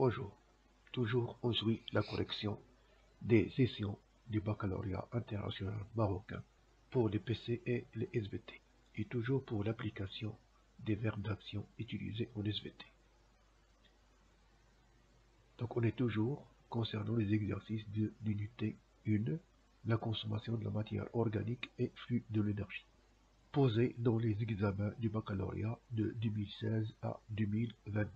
Bonjour. Toujours on suit la correction des sessions du baccalauréat international marocain pour les PC et les SVT, et toujours pour l'application des verbes d'action utilisés en SVT. Donc on est toujours concernant les exercices de l'unité 1, la consommation de la matière organique et flux de l'énergie, posés dans les examens du baccalauréat de 2016 à 2022.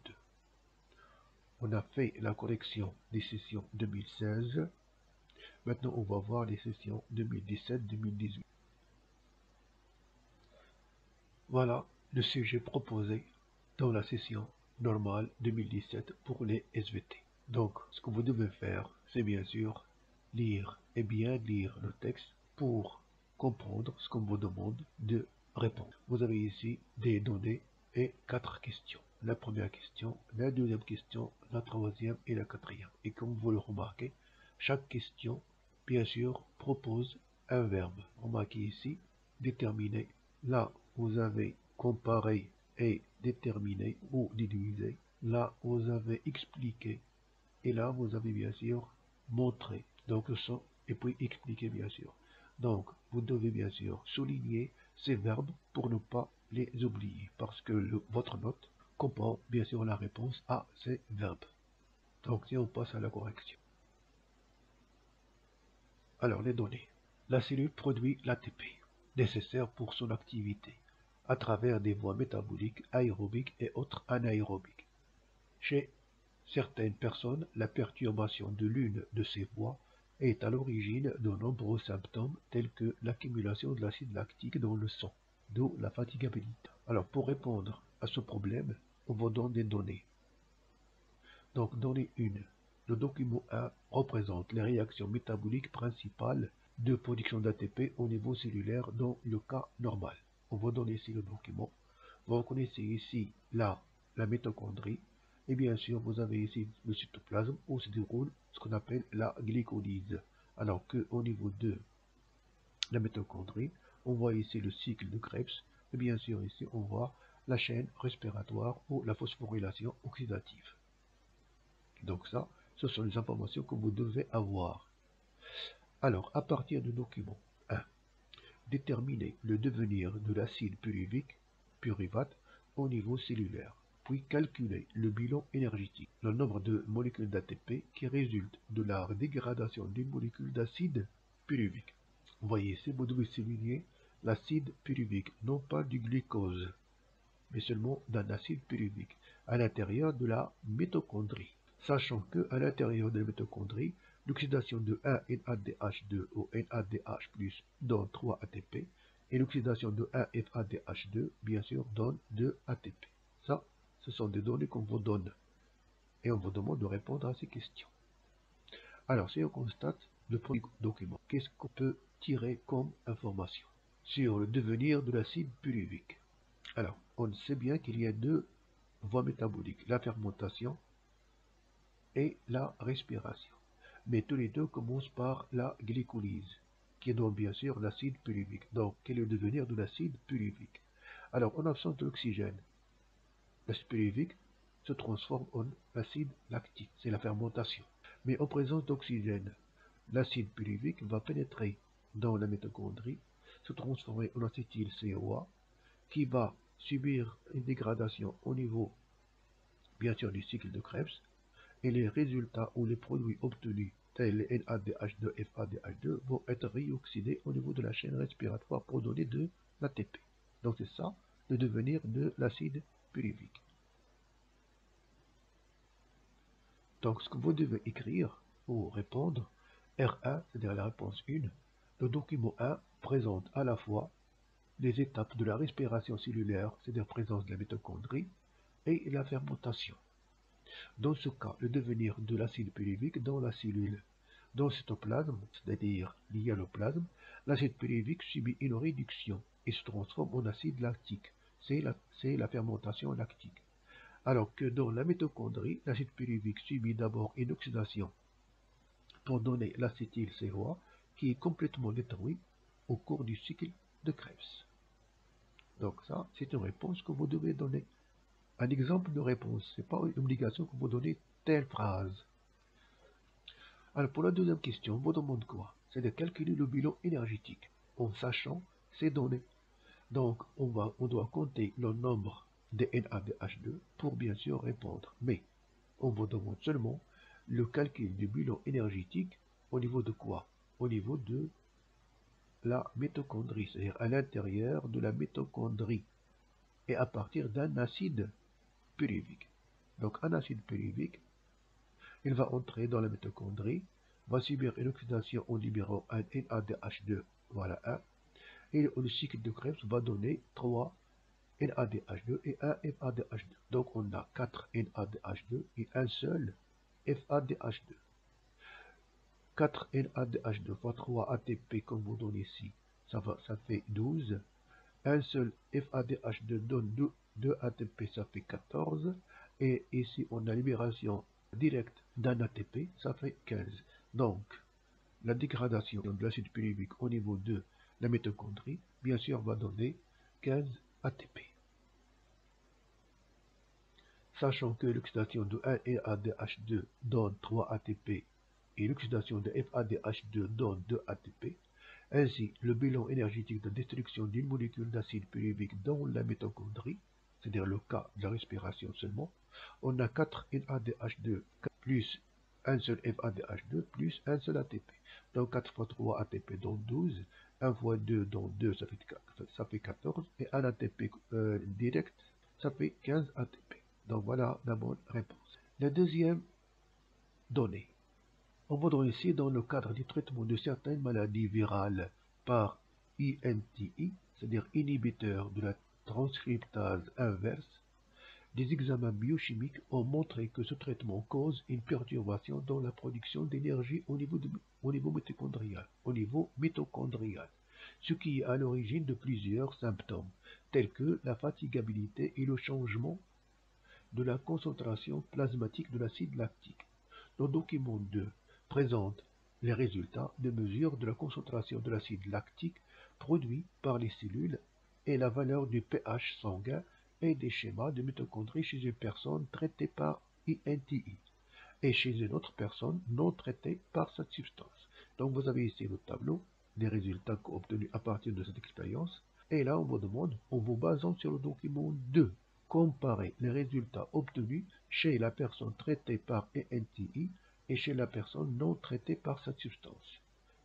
On a fait la correction des sessions 2016. Maintenant, on va voir les sessions 2017-2018. Voilà le sujet proposé dans la session normale 2017 pour les SVT. Donc, ce que vous devez faire, c'est bien sûr lire et bien lire le texte pour comprendre ce qu'on vous demande de répondre. Vous avez ici des données et 4 questions. La première question, la deuxième question, la troisième et la quatrième. Et comme vous le remarquez, chaque question, bien sûr, propose un verbe. Remarquez ici, déterminer. Là, vous avez comparé et déterminé ou déduisé. Là, vous avez expliqué. Et là, vous avez bien sûr montré. Donc, le son, et puis expliquer bien sûr. Donc, vous devez bien sûr souligner ces verbes pour ne pas les oublier. Parce que votre note comprend bien sûr la réponse à ces verbes. Donc, si on passe à la correction. Alors, les données. La cellule produit l'ATP, nécessaire pour son activité, à travers des voies métaboliques, aérobiques et autres anaérobiques. Chez certaines personnes, la perturbation de l'une de ces voies est à l'origine de nombreux symptômes tels que l'accumulation de l'acide lactique dans le sang, d'où la fatigabilité. Alors, pour répondre à ce problème, on vous donne des données. Donc, donnée 1. Le document 1 représente les réactions métaboliques principales de production d'ATP au niveau cellulaire dans le cas normal. On va donner ici le document. Vous reconnaissez ici la mitochondrie. Et bien sûr, vous avez ici le cytoplasme où se déroule ce qu'on appelle la glycolyse. Alors qu'au niveau de la mitochondrie, on voit ici le cycle de Krebs. Et bien sûr, ici, on voit la chaîne respiratoire ou la phosphorylation oxydative. Donc ça, ce sont les informations que vous devez avoir. Alors, à partir du document 1, déterminer le devenir de l'acide pyruvate au niveau cellulaire, puis calculer le bilan énergétique, le nombre de molécules d'ATP qui résultent de la dégradation des molécules d'acide pyruvique. Vous voyez ici, vous devez souligner l'acide pyruvique, non pas du glucose, mais seulement d'un acide pyruvique à l'intérieur de la mitochondrie. Sachant qu'à l'intérieur de la mitochondrie, l'oxydation de 1-NADH2 au NADH+, donne 3 ATP, et l'oxydation de 1-FADH2, bien sûr, donne 2 ATP. Ça, ce sont des données qu'on vous donne, et on vous demande de répondre à ces questions. Alors, si on constate le premier document, qu'est-ce qu'on peut tirer comme information sur le devenir de l'acide pyruvique? Alors, on sait bien qu'il y a deux voies métaboliques, la fermentation et la respiration. Mais tous les deux commencent par la glycolyse, qui donne bien sûr l'acide pyruvique. Donc, quel est le devenir de l'acide pyruvique? Alors, en absence d'oxygène, l'acide pyruvique se transforme en acide lactique, c'est la fermentation. Mais en présence d'oxygène, l'acide pyruvique va pénétrer dans la mitochondrie, se transformer en acétyl-CoA, qui va subir une dégradation au niveau, bien sûr, du cycle de Krebs, et les résultats ou les produits obtenus, tels les NADH2 et FADH2, vont être réoxydés au niveau de la chaîne respiratoire pour donner de l'ATP. Donc c'est ça, le devenir de l'acide pyruvique. Donc ce que vous devez écrire pour répondre, R1, c'est-à-dire la réponse 1, le document 1 présente à la fois les étapes de la respiration cellulaire, c'est-à-dire présence de la mitochondrie, et la fermentation. Dans ce cas, le devenir de l'acide pyruvique dans la cellule. Dans le cytoplasme, c'est-à-dire lié à le plasme, l'acide pyruvique subit une réduction et se transforme en acide lactique. C'est la fermentation lactique. Alors que dans la mitochondrie, l'acide pyruvique subit d'abord une oxydation pour donner l'acétyl-CoA qui est complètement détruit au cours du cycle de Krebs. Donc ça, c'est une réponse que vous devez donner. un exemple de réponse. Ce n'est pas une obligation que vous donnez telle phrase. Alors pour la deuxième question, on vous demande quoi? C'est de calculer le bilan énergétique en sachant ces données. Donc on doit compter le nombre de NADH2 pour bien sûr répondre. Mais on vous demande seulement le calcul du bilan énergétique au niveau de quoi? Au niveau de la mitochondrie, c'est-à-dire à l'intérieur de la mitochondrie et à partir d'un acide pyruvique. Donc un acide pyruvique, il va entrer dans la mitochondrie, va subir une oxydation en libérant un NADH2, voilà 1, et le cycle de Krebs va donner 3 NADH2 et 1 FADH2. Donc on a 4 NADH2 et un seul FADH2. 4 NADH2 fois 3 ATP comme vous donnez ici, ça fait 12. Un seul FADH2 donne 2 ATP, ça fait 14. Et ici, on a libération directe d'un ATP, ça fait 15. Donc, la dégradation de l'acide pyruvique au niveau de la mitochondrie, bien sûr, va donner 15 ATP. Sachant que l'oxydation de 1 NADH2 donne 3 ATP et l'oxydation de FADH2 donne 2 ATP, ainsi, le bilan énergétique de destruction d'une molécule d'acide pyruvique dans la mitochondrie, c'est-à-dire le cas de la respiration seulement, on a 4 NADH2 plus un seul FADH2 plus un seul ATP. Donc 4 fois 3 ATP donne 12, 1 fois 2 donne 2, ça fait 14, et un ATP direct, ça fait 15 ATP. Donc voilà la bonne réponse. La deuxième donnée. On voudrait ici, dans le cadre du traitement de certaines maladies virales par INTI, c'est-à-dire inhibiteur de la transcriptase inverse, des examens biochimiques ont montré que ce traitement cause une perturbation dans la production d'énergie au niveau mitochondrial, ce qui est à l'origine de plusieurs symptômes, tels que la fatigabilité et le changement de la concentration plasmatique de l'acide lactique. Le document 2 présente les résultats de mesures de la concentration de l'acide lactique produit par les cellules et la valeur du pH sanguin et des schémas de mitochondrie chez une personne traitée par INTI et chez une autre personne non traitée par cette substance. Donc vous avez ici le tableau des résultats obtenus à partir de cette expérience. Et là, on vous demande, en vous basant sur le document 2, comparer les résultats obtenus chez la personne traitée par ENTI et chez la personne non traitée par cette substance.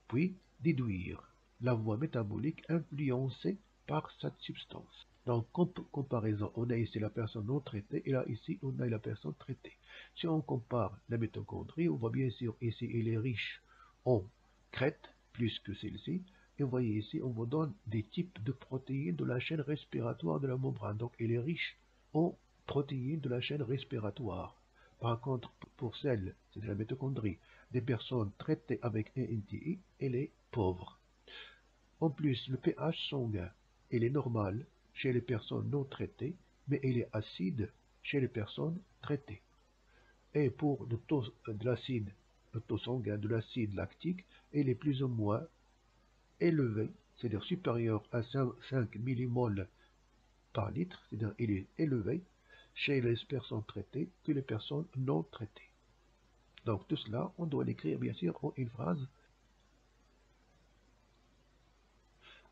Puis, déduire la voie métabolique influencée par cette substance. Donc, comparaison, on a ici la personne non traitée et là, ici, on a la personne traitée. Si on compare la mitochondrie, on voit bien sûr ici, elle est riche en crête, plus que celle-ci. Et vous voyez ici, on vous donne des types de protéines de la chaîne respiratoire de la membrane. Donc, elle est riche en protéines de la chaîne respiratoire. Par contre, pour celle, c'est de la mitochondrie, des personnes traitées avec ENTI, elle est pauvre. En plus, le pH sanguin, il est normal chez les personnes non traitées, mais il est acide chez les personnes traitées. Et pour le taux de l'acide, le taux sanguin de l'acide lactique, il est plus ou moins élevé, c'est-à-dire supérieur à 5 millimoles par litre, c'est-à-dire il est élevé chez les personnes traitées que les personnes non traitées. Donc tout cela, on doit l'écrire bien sûr en une phrase.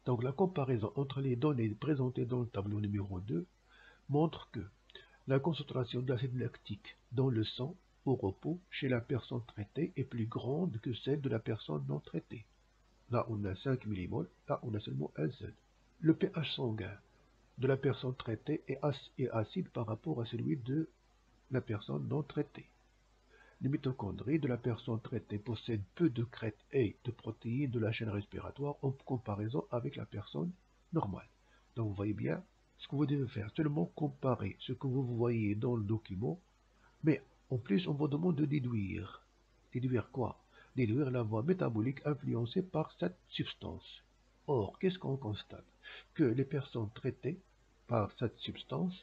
Donc la comparaison entre les données présentées dans le tableau numéro 2 montre que la concentration d'acide lactique dans le sang au repos chez la personne traitée est plus grande que celle de la personne non traitée. Là, on a 5 millimoles, là, on a seulement un seul. Le pH sanguin de la personne traitée est acide par rapport à celui de la personne non traitée. Les mitochondries de la personne traitée possèdent peu de crête et de protéines de la chaîne respiratoire en comparaison avec la personne normale. Donc vous voyez bien ce que vous devez faire, seulement comparer ce que vous voyez dans le document, mais en plus on vous demande de déduire. Déduire quoi? Déduire la voie métabolique influencée par cette substance. Or, qu'est-ce qu'on constate? Que les personnes traitées par cette substance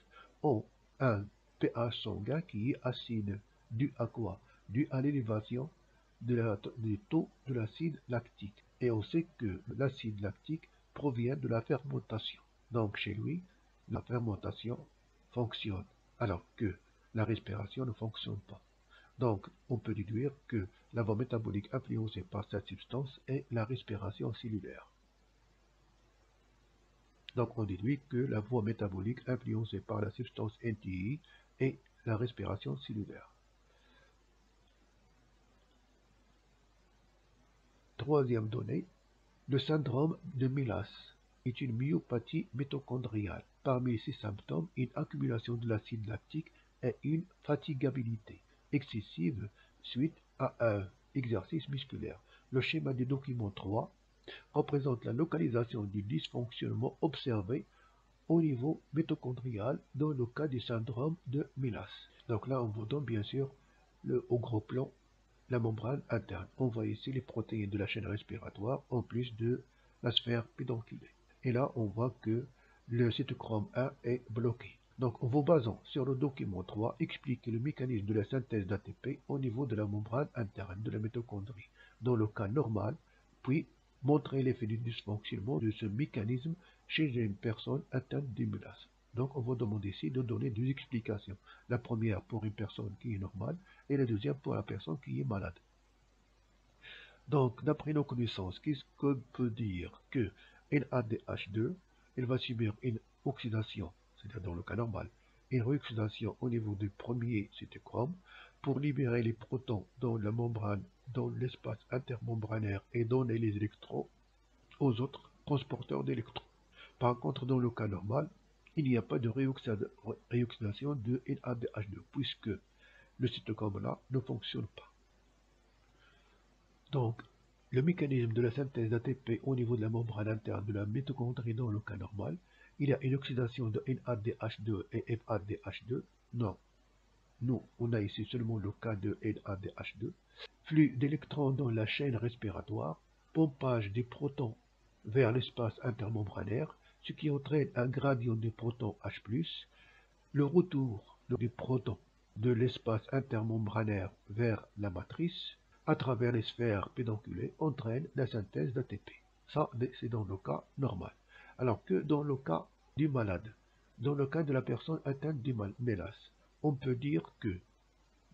ont un pH sanguin qui est acide. Dû à quoi? Dû à l'élévation du taux de l'acide lactique. Et on sait que l'acide lactique provient de la fermentation. Donc chez lui, la fermentation fonctionne alors que la respiration ne fonctionne pas. Donc, on peut déduire que la voie métabolique influencée par cette substance est la respiration cellulaire. Donc, on déduit que la voie métabolique influencée par la substance NTI est la respiration cellulaire. Troisième donnée, le syndrome de Mélas est une myopathie mitochondriale. Parmi ses symptômes, une accumulation de l'acide lactique et une fatigabilité excessive suite à un exercice musculaire. Le schéma du document 3 représente la localisation du dysfonctionnement observé au niveau mitochondrial dans le cas du syndrome de Mélas. Donc là, on vous donne bien sûr au gros plan la membrane interne. On voit ici les protéines de la chaîne respiratoire en plus de la sphère pédonculée. Et là, on voit que le cytochrome 1 est bloqué. Donc, en vous basant sur le document 3, expliquez le mécanisme de la synthèse d'ATP au niveau de la membrane interne de la mitochondrie, dans le cas normal, puis montrer l'effet du dysfonctionnement de ce mécanisme chez une personne atteinte de Mélas. Donc, on vous demande ici de donner deux explications. La première pour une personne qui est normale et la deuxième pour la personne qui est malade. Donc, d'après nos connaissances, qu'est-ce qu'on peut dire? Que NADH2, il va subir une oxydation, c'est-à-dire dans le cas normal, une réoxydation au niveau du premier cytochrome pour libérer les protons dans la membrane, dans l'espace intermembranaire et donner les électrons aux autres transporteurs d'électrons. Par contre, dans le cas normal, il n'y a pas de réoxydation de NADH2 puisque le cytochrome là ne fonctionne pas. Donc, le mécanisme de la synthèse d'ATP au niveau de la membrane interne de la mitochondrie dans le cas normal, il y a une oxydation de NADH2 et FADH2. Non, nous, on a ici seulement le cas de NADH2. Flux d'électrons dans la chaîne respiratoire, pompage des protons vers l'espace intermembranaire, ce qui entraîne un gradient des protons H+, le retour des protons de l'espace intermembranaire vers la matrice à travers les sphères pédonculées entraîne la synthèse d'ATP. Ça, c'est dans le cas normal. Alors que dans le cas du malade, dans le cas de la personne atteinte du Mélas, on peut dire que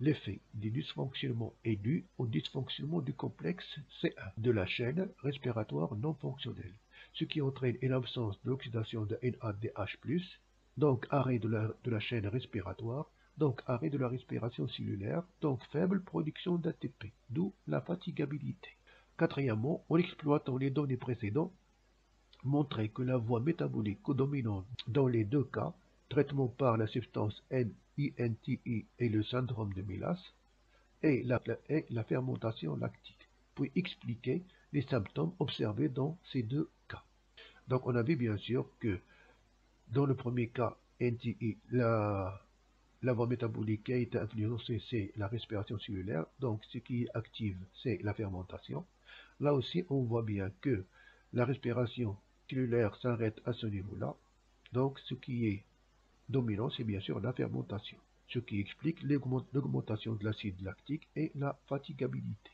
l'effet du dysfonctionnement est dû au dysfonctionnement du complexe C1 de la chaîne respiratoire non fonctionnelle, ce qui entraîne une absence d'oxydation de NADH+, donc arrêt de la chaîne respiratoire, donc arrêt de la respiration cellulaire, donc faible production d'ATP, d'où la fatigabilité. Quatrièmement, en exploitant les données précédentes, montrer que la voie métabolique codominante dans les deux cas, traitement par la substance NINTI et le syndrome de Mélas, est la fermentation lactique, puis expliquer les symptômes observés dans ces deux cas. Donc on a vu bien sûr que dans le premier cas, NTI, la voie métabolique qui a été influencée, c'est la respiration cellulaire, donc ce qui est active, c'est la fermentation. Là aussi, on voit bien que la respiration cellulaire s'arrête à ce niveau-là, donc ce qui est dominant, c'est bien sûr la fermentation, ce qui explique l'augmentation de l'acide lactique et la fatigabilité.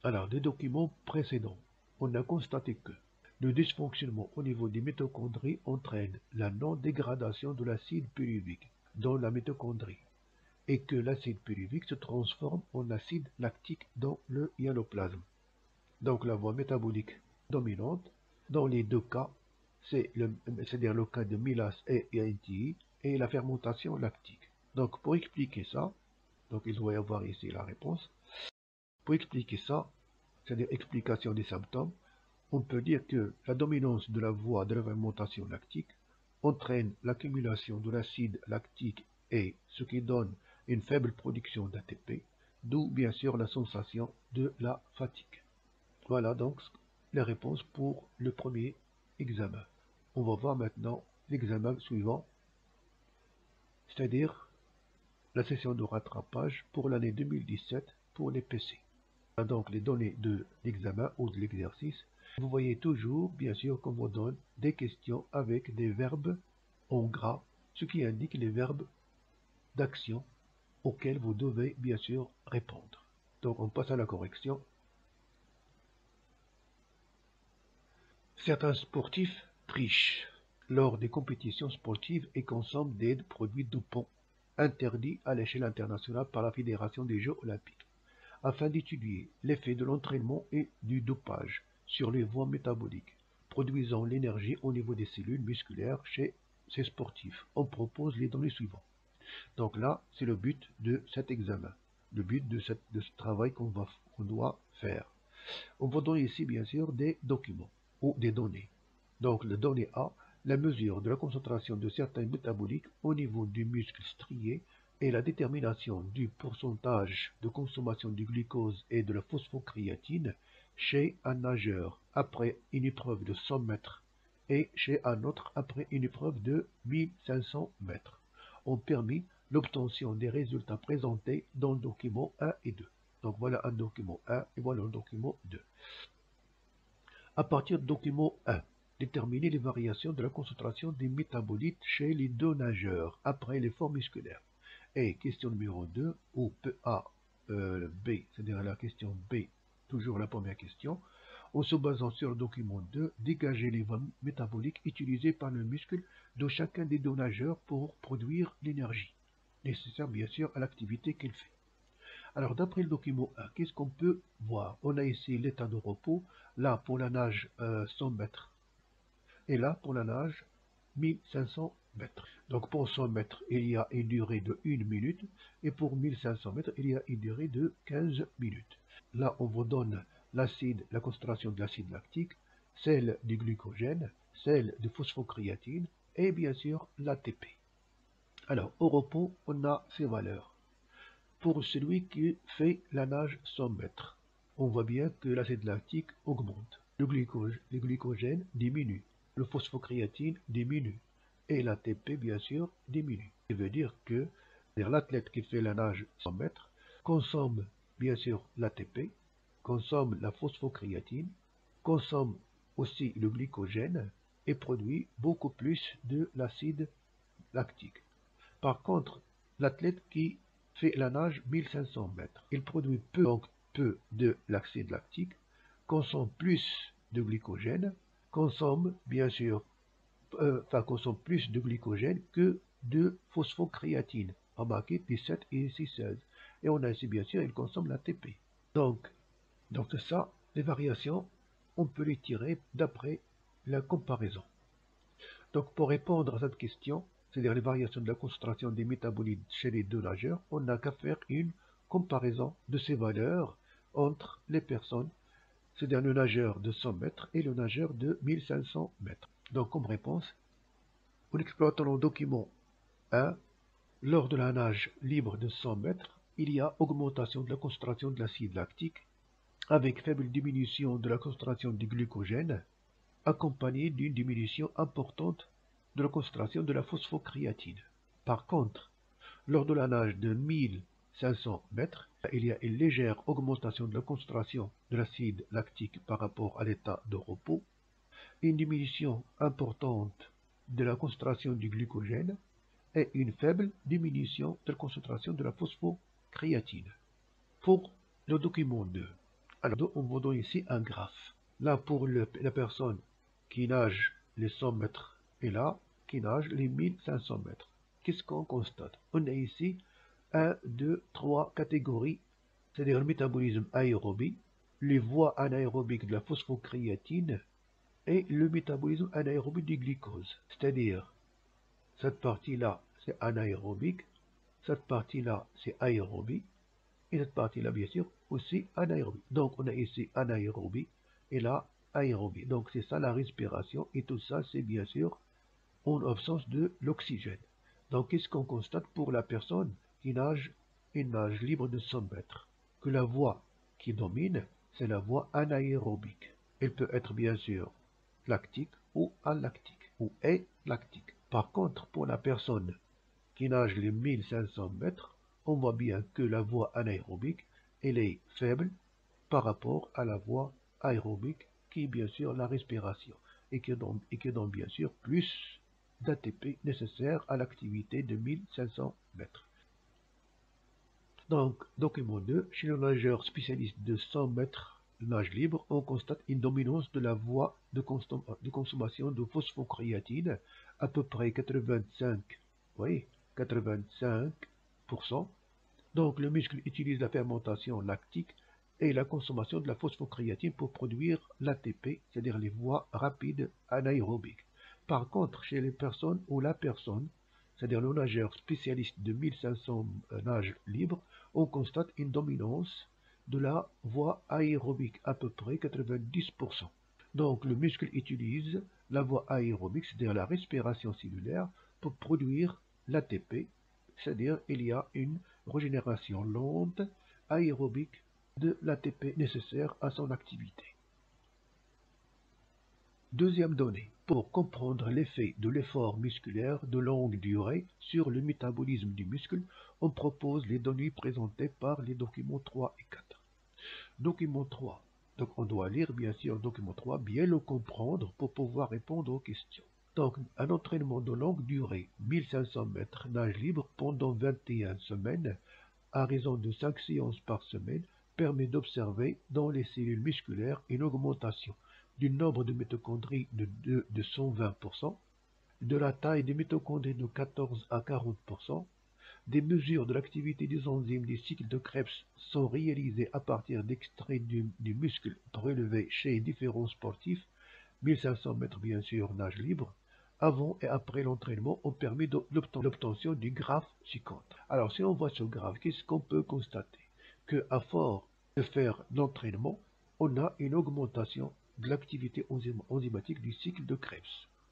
Alors, des documents précédents, on a constaté que le dysfonctionnement au niveau des mitochondries entraîne la non-dégradation de l'acide pyruvique dans la mitochondrie et que l'acide pyruvique se transforme en acide lactique dans le hyaloplasme. Donc la voie métabolique dominante dans les deux cas, c'est-à-dire le cas de Mélas et NTI et la fermentation lactique. Donc pour expliquer ça, donc il doit y avoir ici la réponse. Pour expliquer ça, c'est-à-dire explication des symptômes, on peut dire que la dominance de la voie de la fermentation lactique entraîne l'accumulation de l'acide lactique et ce qui donne une faible production d'ATP, d'où bien sûr la sensation de la fatigue. Voilà donc les réponses pour le premier examen. On va voir maintenant l'examen suivant, c'est-à-dire la session de rattrapage pour l'année 2017 pour les PC. Donc les données de l'examen ou de l'exercice. Vous voyez toujours, bien sûr, qu'on vous donne des questions avec des verbes en gras, ce qui indique les verbes d'action auxquels vous devez bien sûr répondre. Donc on passe à la correction. Certains sportifs trichent. lors des compétitions sportives et consomme des produits dopants interdits à l'échelle internationale par la Fédération des Jeux olympiques, afin d'étudier l'effet de l'entraînement et du dopage sur les voies métaboliques, produisant l'énergie au niveau des cellules musculaires chez ces sportifs. On propose les données suivantes. Donc là, c'est le but de cet examen, le but de ce travail qu'on doit faire. On va donner ici, bien sûr, des documents ou des données. Donc, la donnée A, la mesure de la concentration de certains métaboliques au niveau du muscle strié et la détermination du pourcentage de consommation du glucose et de la phosphocréatine chez un nageur après une épreuve de 100 mètres et chez un autre après une épreuve de 1500 mètres ont permis l'obtention des résultats présentés dans le document 1 et 2. Donc voilà un document 1 et voilà un document 2. À partir du document 1, déterminer les variations de la concentration des métabolites chez les deux nageurs après l'effort musculaire. Et question numéro 2, ou PA, B, c'est-à-dire la question B, toujours la première question, en se basant sur le document 2, dégager les voies métaboliques utilisées par le muscle de chacun des deux nageurs pour produire l'énergie nécessaire bien sûr à l'activité qu'il fait. Alors d'après le document 1, qu'est-ce qu'on peut voir? On a ici l'état de repos, là pour la nage 100 mètres et là pour la nage 1500 mètres. Donc pour 100 mètres, il y a une durée de 1 minute et pour 1500 mètres, il y a une durée de 15 minutes. Là, on vous donne l'acide, la concentration de l'acide lactique, celle du glucogène, celle de phosphocréatine et bien sûr l'ATP. Alors, au repos, on a ces valeurs. Pour celui qui fait la nage 100 mètres, on voit bien que l'acide lactique augmente, le glycogène diminue, le phosphocréatine diminue et l'ATP bien sûr diminue. Ça veut dire que l'athlète qui fait la nage 100 mètres consomme bien sûr l'ATP, consomme la phosphocréatine, consomme aussi le glycogène et produit beaucoup plus de l'acide lactique. Par contre, l'athlète qui fait la nage 1500 mètres, il produit peu de l'acide lactique, consomme plus de glycogène, consomme bien sûr, consomme plus de glycogène que de phosphocréatine. Remarquez 17 et ici 16. Et on a ici bien sûr, il consomme l'ATP. Donc c'est ça, les variations, on peut les tirer d'après la comparaison. Donc pour répondre à cette question, c'est-à-dire les variations de la concentration des métabolites chez les deux nageurs, on n'a qu'à faire une comparaison de ces valeurs entre les personnes, c'est-à-dire le nageur de 100 mètres et le nageur de 1500 mètres. Donc comme réponse, en exploitant le document 1, lors de la nage libre de 100 mètres, il y a augmentation de la concentration de l'acide lactique avec faible diminution de la concentration du glucogène, accompagnée d'une diminution importante de la concentration de la phosphocréatine. Par contre, lors de la nage de 1500 mètres, il y a une légère augmentation de la concentration de l'acide lactique par rapport à l'état de repos, une diminution importante de la concentration du glycogène et une faible diminution de la concentration de la phosphocréatine. Pour le document 2, alors on vous donne ici un graphe. Là pour la personne qui nage les 100 mètres et là qui nage les 1500 mètres. Qu'est-ce qu'on constate? On a ici 1, 2, 3 catégories, c'est-à-dire le métabolisme aérobie, les voies anaérobiques de la phosphocréatine et le métabolisme anaérobique du glucose. C'est-à-dire, cette partie-là, c'est anaérobique, cette partie-là, c'est aérobie, et cette partie-là, bien sûr, aussi anaérobie. Donc, on a ici anaérobie et là, aérobie. Donc, c'est ça la respiration et tout ça, c'est bien sûr en absence de l'oxygène. Donc, qu'est-ce qu'on constate pour la personne qui nage une nage libre de 100 mètres? Que la voie qui domine, c'est la voie anaérobique. Elle peut être bien sûr lactique ou alactique ou lactique. Par contre, pour la personne qui nage les 1500 mètres, on voit bien que la voie anaérobique, elle est faible par rapport à la voie aérobique qui est bien sûr la respiration et qui donne bien sûr plus d'ATP nécessaire à l'activité de 1500 mètres. Donc, document 2, chez le nageur spécialiste de 100 mètres, nage libre, on constate une dominance de la voie de consommation de phosphocréatine, à peu près 85, oui, 85%. Donc le muscle utilise la fermentation lactique et la consommation de la phosphocréatine pour produire l'ATP, c'est-à-dire les voies rapides anaérobiques. Par contre, chez les personnes ou la personne, c'est-à-dire le nageur spécialiste de 1500 nages libres, on constate une dominance de la voie aérobique, à peu près 90%. Donc le muscle utilise la voie aérobique, c'est-à-dire la respiration cellulaire, pour produire l'ATP, c'est-à-dire il y a une régénération lente aérobique de l'ATP nécessaire à son activité. Deuxième donnée, pour comprendre l'effet de l'effort musculaire de longue durée sur le métabolisme du muscle, on propose les données présentées par les documents 3 et 4. Document 3. Donc on doit lire bien sûr le document 3, bien le comprendre pour pouvoir répondre aux questions. Donc un entraînement de longue durée, 1500 mètres nage libre pendant 21 semaines, à raison de 5 séances par semaine, permet d'observer dans les cellules musculaires une augmentation du nombre de mitochondries de 120%, de la taille des mitochondries de 14 à 40%. Des mesures de l'activité des enzymes des cycles de Krebs sont réalisées à partir d'extraits du muscle prélevé chez différents sportifs, 1500 mètres bien sûr nage libre. Avant et après l'entraînement ont permis l'obtention du graphe ci-contre. Alors si on voit ce graphe, qu'est-ce qu'on peut constater? Qu'à force de faire l'entraînement, on a une augmentation de l'activité enzymatique du cycle de Krebs.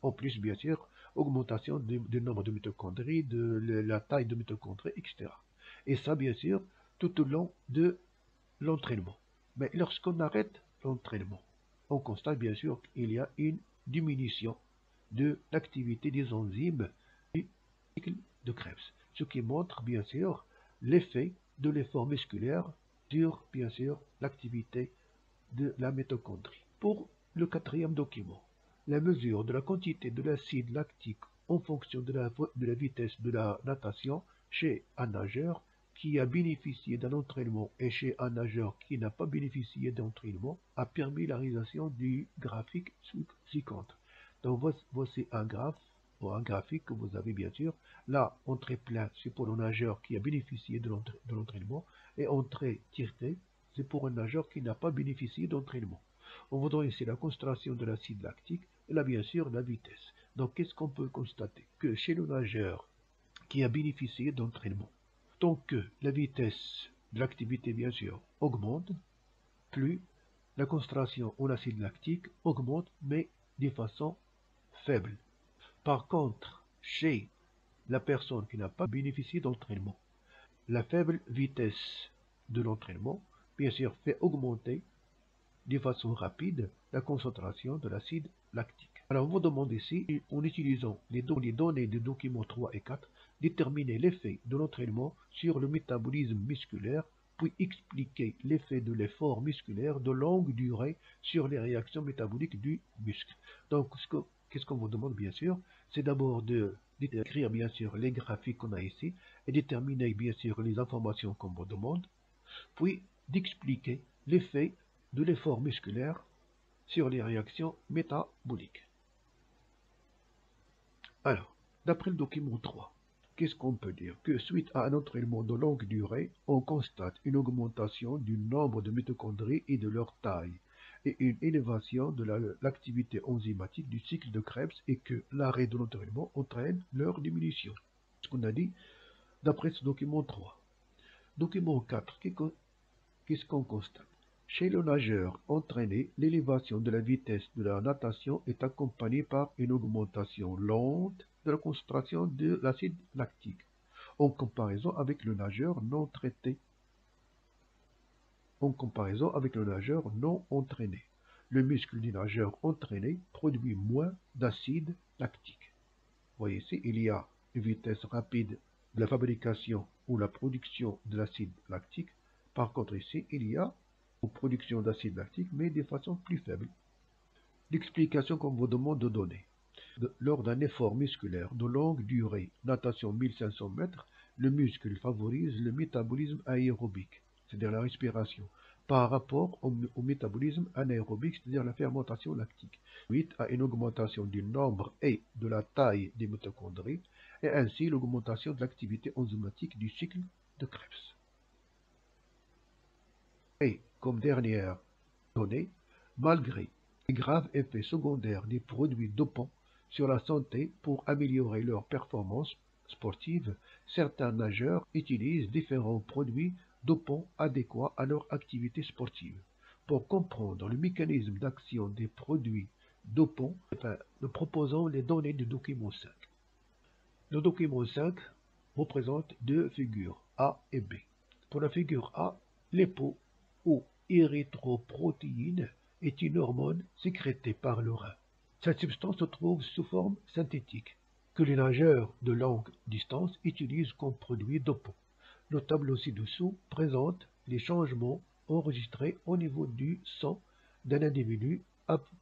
En plus, bien sûr, augmentation du nombre de mitochondries, de la taille de mitochondries, etc. Et ça, bien sûr, tout au long de l'entraînement. Mais lorsqu'on arrête l'entraînement, on constate bien sûr qu'il y a une diminution de l'activité des enzymes du cycle de Krebs, ce qui montre bien sûr l'effet de l'effort musculaire sur bien sûr l'activité de la mitochondrie. Pour le quatrième document, la mesure de la quantité de l'acide lactique en fonction de la vitesse de la natation chez un nageur qui a bénéficié d'un entraînement et chez un nageur qui n'a pas bénéficié d'entraînement a permis la réalisation du graphique ci-contre. Donc voici un graphe ou un graphique que vous avez bien sûr. Là, en trait plein, c'est pour le nageur qui a bénéficié de l'entraînement et en trait tiré, c'est pour un nageur qui n'a pas bénéficié d'entraînement. On voit ici la concentration de l'acide lactique et là bien sûr la vitesse. Donc qu'est-ce qu'on peut constater? Que chez le nageur qui a bénéficié d'entraînement, tant que la vitesse de l'activité bien sûr augmente, plus la concentration en acide lactique augmente mais de façon faible. Par contre, chez la personne qui n'a pas bénéficié d'entraînement, la faible vitesse de l'entraînement bien sûr fait augmenter de façon rapide la concentration de l'acide lactique. Alors on vous demande ici, en utilisant les données des documents 3 et 4, déterminer l'effet de l'entraînement sur le métabolisme musculaire, puis expliquer l'effet de l'effort musculaire de longue durée sur les réactions métaboliques du muscle. Donc qu'est-ce qu'on vous demande bien sûr? C'est d'abord d'écrire bien sûr les graphiques qu'on a ici et déterminer bien sûr les informations qu'on vous demande, puis d'expliquer l'effet de l'effort musculaire sur les réactions métaboliques. Alors, d'après le document 3, qu'est-ce qu'on peut dire? Que suite à un entraînement de longue durée, on constate une augmentation du nombre de mitochondries et de leur taille, et une élévation de l'activité enzymatique du cycle de Krebs et que l'arrêt de l'entraînement entraîne leur diminution. Ce qu'on a dit d'après ce document 3. Document 4, qu'est-ce qu'on constate? Chez le nageur entraîné, l'élévation de la vitesse de la natation est accompagnée par une augmentation lente de la concentration de l'acide lactique, en comparaison avec le nageur non traité. En comparaison avec le nageur non entraîné, le muscle du nageur entraîné produit moins d'acide lactique. Vous voyez ici, il y a une vitesse rapide de la fabrication ou la production de l'acide lactique. Par contre ici, il y a une production d'acide lactique, mais de façon plus faible. L'explication qu'on vous demande de donner. Lors d'un effort musculaire de longue durée, natation 1500 mètres, le muscle favorise le métabolisme aérobique, c'est-à-dire la respiration. par rapport au métabolisme anaérobique, c'est-à-dire la fermentation lactique, suite à une augmentation du nombre et de la taille des mitochondries, et ainsi l'augmentation de l'activité enzymatique du cycle de Krebs. Et comme dernière donnée, malgré les graves effets secondaires des produits dopants sur la santé pour améliorer leur performance sportive, certains nageurs utilisent différents produits dopants adéquats à leur activité sportive. Pour comprendre le mécanisme d'action des produits dopants, nous proposons les données du document 5. Le document 5 représente deux figures, A et B. Pour la figure A, l'épo ou érythroprotéine est une hormone sécrétée par le rein. Cette substance se trouve sous forme synthétique, que les nageurs de longue distance utilisent comme produit dopant. Le tableau ci-dessous présente les changements enregistrés au niveau du sang d'un individu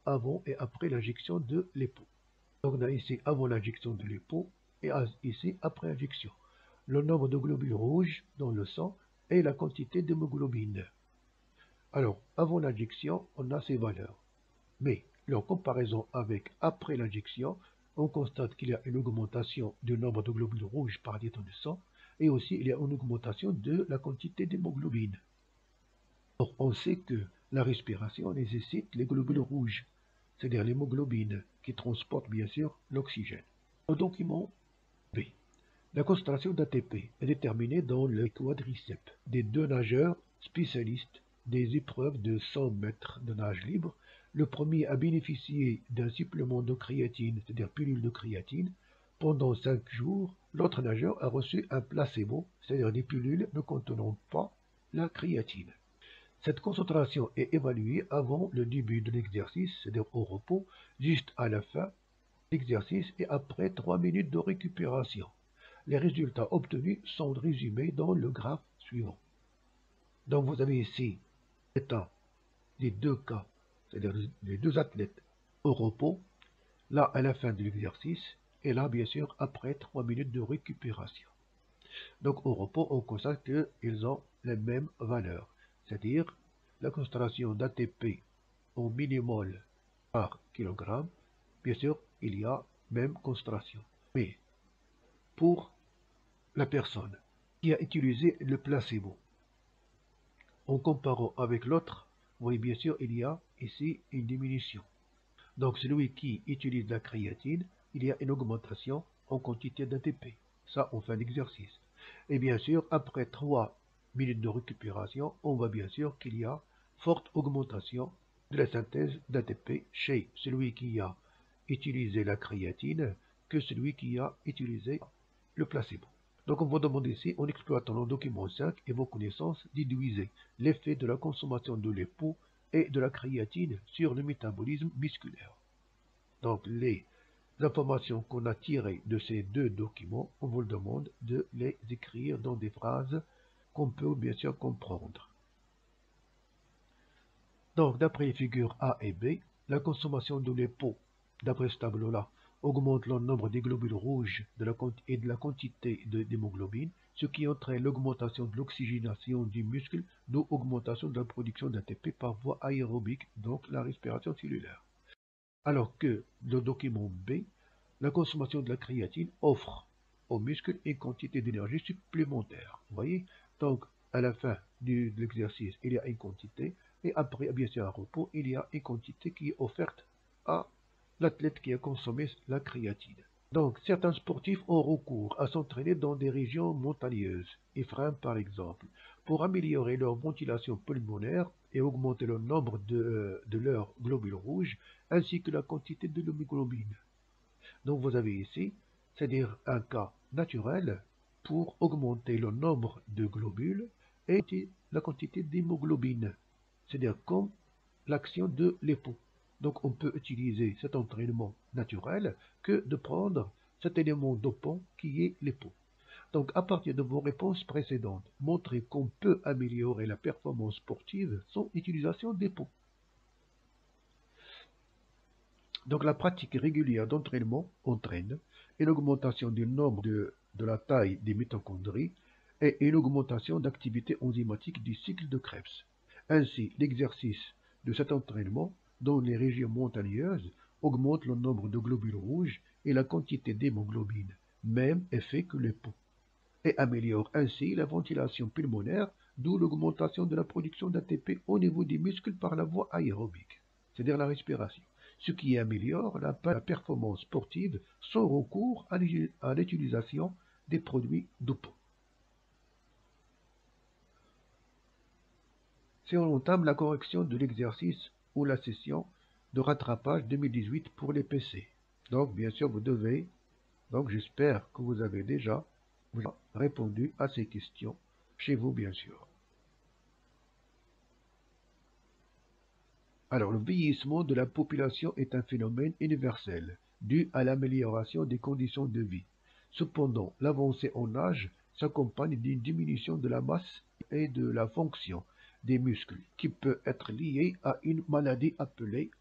avant et après l'injection de l'épo. Donc on a ici avant l'injection de l'épo et ici après injection. Le nombre de globules rouges dans le sang et la quantité d'hémoglobine. Alors, avant l'injection, on a ces valeurs. Mais, en comparaison avec après l'injection, on constate qu'il y a une augmentation du nombre de globules rouges par litre de sang et aussi il y a une augmentation de la quantité d'hémoglobine. Or, on sait que la respiration nécessite les globules rouges, c'est-à-dire l'hémoglobine, qui transporte bien sûr l'oxygène. Au document B, la concentration d'ATP est déterminée dans le quadriceps des deux nageurs spécialistes des épreuves de 100 mètres de nage libre. Le premier a bénéficié d'un supplément de créatine, c'est-à-dire pilule de créatine, pendant 5 jours. L'autre nageur a reçu un placebo, c'est-à-dire des pilules ne contenant pas la créatine. Cette concentration est évaluée avant le début de l'exercice, c'est-à-dire au repos, juste à la fin de l'exercice et après 3 minutes de récupération. Les résultats obtenus sont résumés dans le graphe suivant. Donc vous avez ici l'état des deux cas, c'est-à-dire les deux athlètes au repos, là à la fin de l'exercice, et là bien sûr après 3 minutes de récupération. Donc au repos, on constate qu'ils ont les mêmes valeurs, c'est-à-dire la concentration d'ATP en millimol par kilogramme, bien sûr il y a même concentration. Mais pour la personne qui a utilisé le placebo, en comparant avec l'autre, vous voyez bien sûr il y a ici une diminution. Donc celui qui utilise la créatine, il y a une augmentation en quantité d'ATP, ça en fin d'exercice. Et bien sûr, après 3 minutes de récupération, on voit bien sûr qu'il y a forte augmentation de la synthèse d'ATP chez celui qui a utilisé la créatine que celui qui a utilisé le placebo. Donc on vous demande ici, en exploitant le document 5 et vos connaissances, déduisez l'effet de la consommation de l'épo et de la créatine sur le métabolisme musculaire. Donc les informations qu'on a tirées de ces deux documents, on vous demande de les écrire dans des phrases qu'on peut bien sûr comprendre. Donc d'après les figures A et B, la consommation de l'épo, d'après ce tableau-là, augmente le nombre des globules rouges et de la quantité d'hémoglobine, ce qui entraîne l'augmentation de l'oxygénation du muscle, d'où augmentation de la production d'ATP par voie aérobique, donc la respiration cellulaire. Alors que le document B, la consommation de la créatine offre au muscle une quantité d'énergie supplémentaire. Vous voyez? Donc, à la fin de l'exercice, il y a une quantité, et après, bien sûr, un repos, il y a une quantité qui est offerte à l'athlète qui a consommé la créatine. Donc, certains sportifs ont recours à s'entraîner dans des régions montagneuses, Ephraim par exemple, pour améliorer leur ventilation pulmonaire et augmenter le nombre de leurs globules rouges, ainsi que la quantité de l'hémoglobine. Donc vous avez ici, c'est-à-dire un cas naturel pour augmenter le nombre de globules et la quantité d'hémoglobine, c'est-à-dire comme l'action de l'épo. Donc on peut utiliser cet entraînement naturel que de prendre cet élément dopant qui est l'épo. Donc à partir de vos réponses précédentes, montrez qu'on peut améliorer la performance sportive sans utilisation d'épo. Donc la pratique régulière d'entraînement entraîne une augmentation du nombre de la taille des mitochondries et une augmentation d'activité enzymatique du cycle de Krebs. Ainsi, l'exercice de cet entraînement dans les régions montagneuses augmente le nombre de globules rouges et la quantité d'hémoglobine, même effet que les peaux, et améliore ainsi la ventilation pulmonaire, d'où l'augmentation de la production d'ATP au niveau des muscles par la voie aérobique, c'est-à-dire la respiration, ce qui améliore la performance sportive sans recours à l'utilisation des produits dopants. Si on entame la correction de l'exercice ou la session de rattrapage 2018 pour les PC. Donc, bien sûr, j'espère que vous avez déjà répondu à ces questions chez vous, bien sûr. Alors, le vieillissement de la population est un phénomène universel, dû à l'amélioration des conditions de vie. Cependant, l'avancée en âge s'accompagne d'une diminution de la masse et de la fonction des muscles, qui peut être liée à une maladie appelée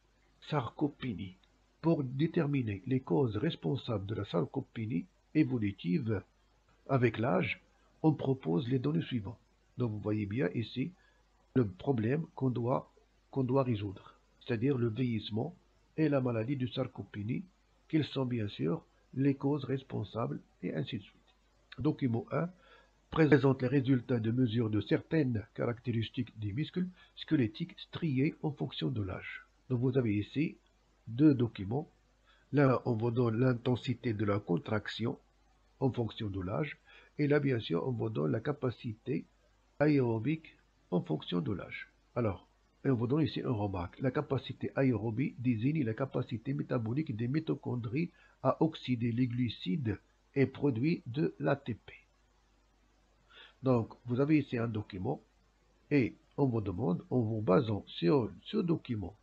sarcopénie. Pour déterminer les causes responsables de la sarcopénie évolutive avec l'âge, on propose les données suivantes. Donc, vous voyez bien ici le problème qu'on doit résoudre, c'est-à-dire le vieillissement et la maladie de sarcopénie, quelles sont bien sûr les causes responsables, et ainsi de suite. Document 1 présente les résultats de mesure de certaines caractéristiques des muscles squelettiques striés en fonction de l'âge. Donc vous avez ici deux documents. Là, on vous donne l'intensité de la contraction en fonction de l'âge, et là, bien sûr, on vous donne la capacité aérobique en fonction de l'âge. Alors, on vous donne ici une remarque. La capacité aérobie désigne la capacité métabolique des mitochondries à oxyder les glucides et produire de l'ATP. Donc, vous avez ici un document et on vous demande, en vous basant sur ce document,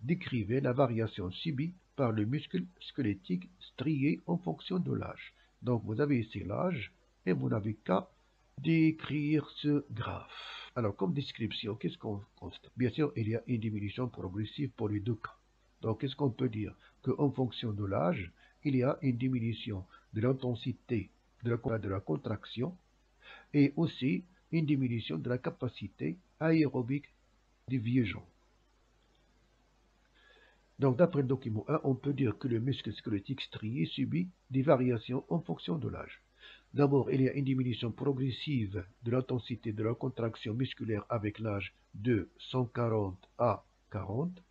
décrivez la variation subie par le muscle squelettique strié en fonction de l'âge. Donc, vous avez ici l'âge et vous n'avez qu'à décrire ce graphe. Alors, comme description, qu'est-ce qu'on constate? Bien sûr, il y a une diminution progressive pour les deux cas. Donc, qu'est-ce qu'on peut dire? Qu'en fonction de l'âge, il y a une diminution de l'intensité de la contraction et aussi une diminution de la capacité aérobique des vieux gens. Donc, d'après le document 1, on peut dire que le muscle squelettique strié subit des variations en fonction de l'âge. D'abord, il y a une diminution progressive de l'intensité de la contraction musculaire avec l'âge de 140 à 40.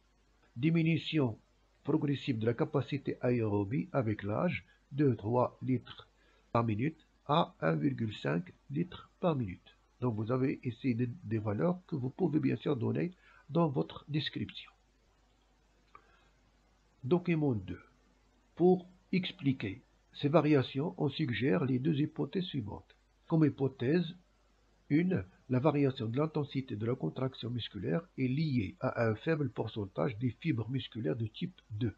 Diminution progressive de la capacité aérobie avec l'âge de 3 litres par minute à 1,5 litres par minute. Donc, vous avez ici des valeurs que vous pouvez bien sûr donner dans votre description. Document 2. Pour expliquer ces variations, on suggère les deux hypothèses suivantes. Comme hypothèse 1, la variation de l'intensité de la contraction musculaire est liée à un faible pourcentage des fibres musculaires de type 2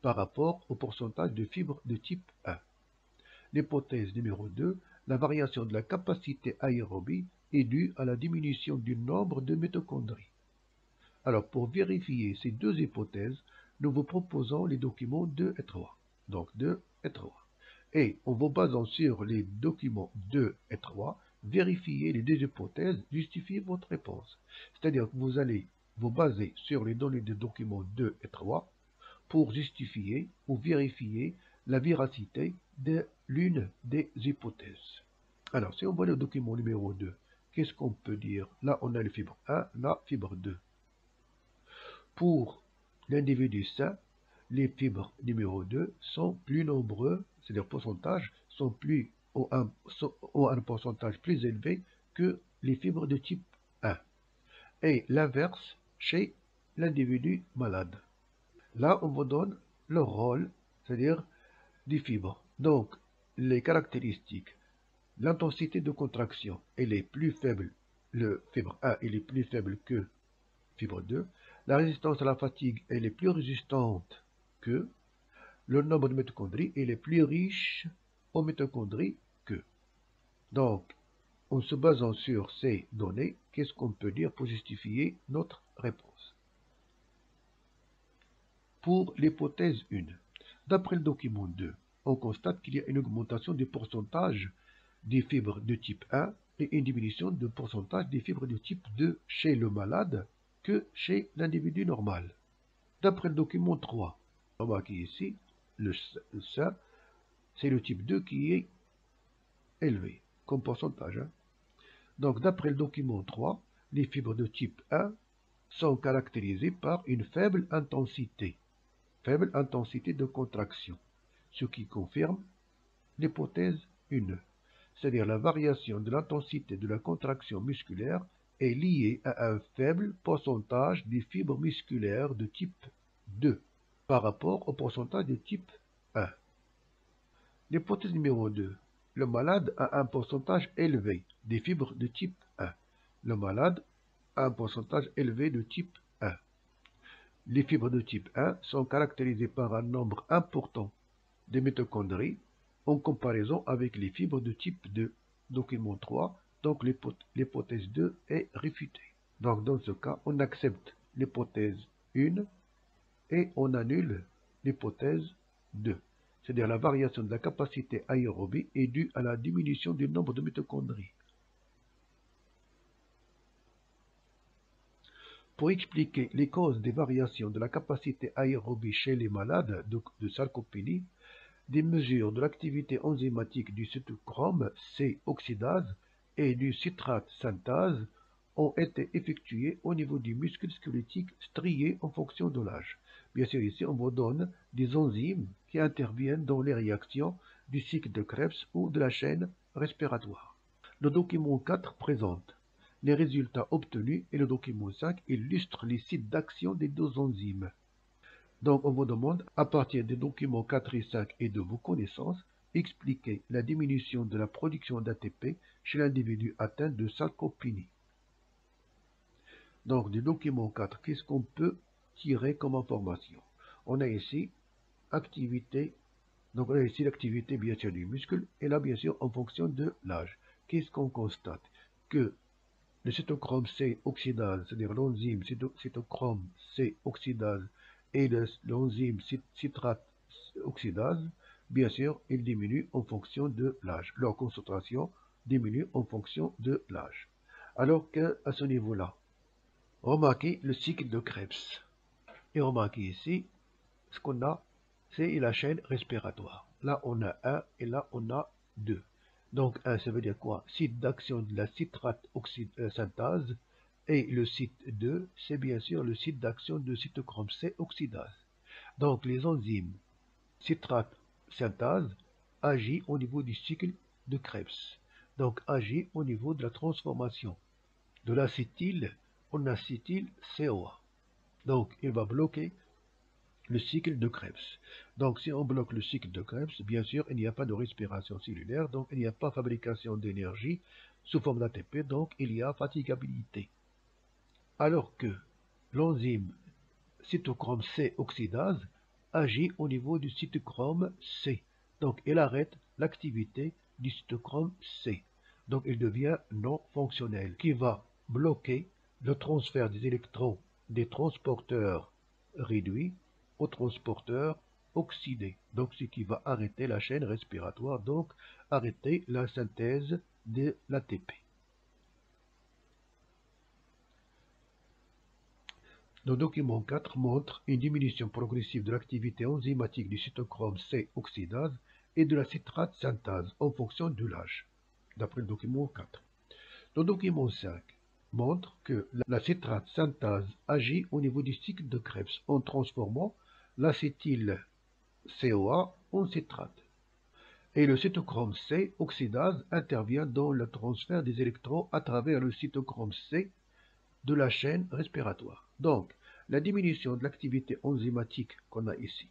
par rapport au pourcentage de fibres de type 1. L'hypothèse numéro 2, la variation de la capacité aérobie est due à la diminution du nombre de mitochondries. Alors, pour vérifier ces deux hypothèses, nous vous proposons les documents 2 et 3. Donc 2 et 3. Et en vous basant sur les documents 2 et 3, vérifiez les deux hypothèses, justifiez votre réponse. C'est-à-dire que vous allez vous baser sur les données des documents 2 et 3 pour justifier ou vérifier la véracité de l'une des hypothèses. Alors, si on voit le document numéro 2, qu'est-ce qu'on peut dire? Là, on a la fibre 1, la fibre 2. Pour l'individu sain, les fibres numéro 2 sont plus nombreux, c'est-à-dire pourcentage, ont un pourcentage plus élevé que les fibres de type 1. Et l'inverse chez l'individu malade. Là, on vous donne le rôle, c'est-à-dire des fibres. Donc, les caractéristiques, l'intensité de contraction, elle est plus faible, le fibre 1 elle est plus faible que fibre 2. La résistance à la fatigue, elle est plus résistante que le nombre de mitochondries, il est plus riche en mitochondries que. Donc, en se basant sur ces données, qu'est-ce qu'on peut dire pour justifier notre réponse? Pour l'hypothèse 1, d'après le document 2, on constate qu'il y a une augmentation du pourcentage des fibres de type 1 et une diminution du pourcentage des fibres de type 2 chez le malade que chez l'individu normal. D'après le document 3, remarquez ici, le sein, c'est le type 2 qui est élevé, comme pourcentage. Donc, d'après le document 3, les fibres de type 1 sont caractérisées par une faible intensité de contraction, ce qui confirme l'hypothèse 1, c'est-à-dire la variation de l'intensité de la contraction musculaire est liée à un faible pourcentage des fibres musculaires de type 2 par rapport au pourcentage de type 1. L'hypothèse numéro 2. Le malade a un pourcentage élevé des fibres de type 1. Le malade a un pourcentage élevé de type 1. Les fibres de type 1 sont caractérisées par un nombre important de mitochondries en comparaison avec les fibres de type 2. Document 3, donc l'hypothèse 2 est réfutée. Donc dans ce cas, on accepte l'hypothèse 1 et on annule l'hypothèse 2. C'est-à-dire la variation de la capacité aérobie est due à la diminution du nombre de mitochondries. Pour expliquer les causes des variations de la capacité aérobie chez les malades de sarcopénie, des mesures de l'activité enzymatique du cytochrome C oxydase et du citrate synthase ont été effectuées au niveau du muscle squelettique strié en fonction de l'âge. Bien sûr, ici, on vous donne des enzymes qui interviennent dans les réactions du cycle de Krebs ou de la chaîne respiratoire. Le document 4 présente les résultats obtenus et le document 5 illustre les sites d'action des deux enzymes. Donc, on vous demande, à partir des documents 4 et 5 et de vos connaissances, expliquer la diminution de la production d'ATP chez l'individu atteint de sarcopénie. Donc, du document 4, qu'est-ce qu'on peut tirer comme information? On a ici activité, donc on a ici l'activité bien sûr du muscle, et là bien sûr en fonction de l'âge. Qu'est-ce qu'on constate? Que le cytochrome C oxydase, c'est-à-dire l'enzyme cytochrome C oxydase et l'enzyme citrate oxydase, bien sûr, ils diminuent en fonction de l'âge. Leur concentration diminue en fonction de l'âge. Alors qu'à ce niveau-là, remarquez le cycle de Krebs. Et remarquez ici, ce qu'on a, c'est la chaîne respiratoire. Là, on a 1 et là, on a 2. Donc 1, ça veut dire quoi? Site d'action de la citrate synthase. Et le site 2, c'est bien sûr le site d'action de cytochrome C oxydase. Donc les enzymes citrate synthase agit au niveau du cycle de Krebs. Donc agit au niveau de la transformation de l'acétyl en acétyl-CoA. Donc il va bloquer le cycle de Krebs. Donc si on bloque le cycle de Krebs, bien sûr, il n'y a pas de respiration cellulaire, donc il n'y a pas de fabrication d'énergie sous forme d'ATP, donc il y a fatigabilité. Alors que l'enzyme cytochrome C oxydase agit au niveau du cytochrome C. Donc elle arrête l'activité du cytochrome C. Donc il devient non fonctionnel, qui va bloquer le transfert des électrons des transporteurs réduits aux transporteurs oxydés. Donc ce qui va arrêter la chaîne respiratoire, donc arrêter la synthèse de l'ATP. Le document 4 montre une diminution progressive de l'activité enzymatique du cytochrome C oxydase et de la citrate synthase en fonction de l'âge, d'après le document 4. Le document 5 montre que la citrate synthase agit au niveau du cycle de Krebs en transformant l'acétyl-CoA en citrate. Et le cytochrome C oxydase intervient dans le transfert des électrons à travers le cytochrome C de la chaîne respiratoire. Donc, la diminution de l'activité enzymatique qu'on a ici,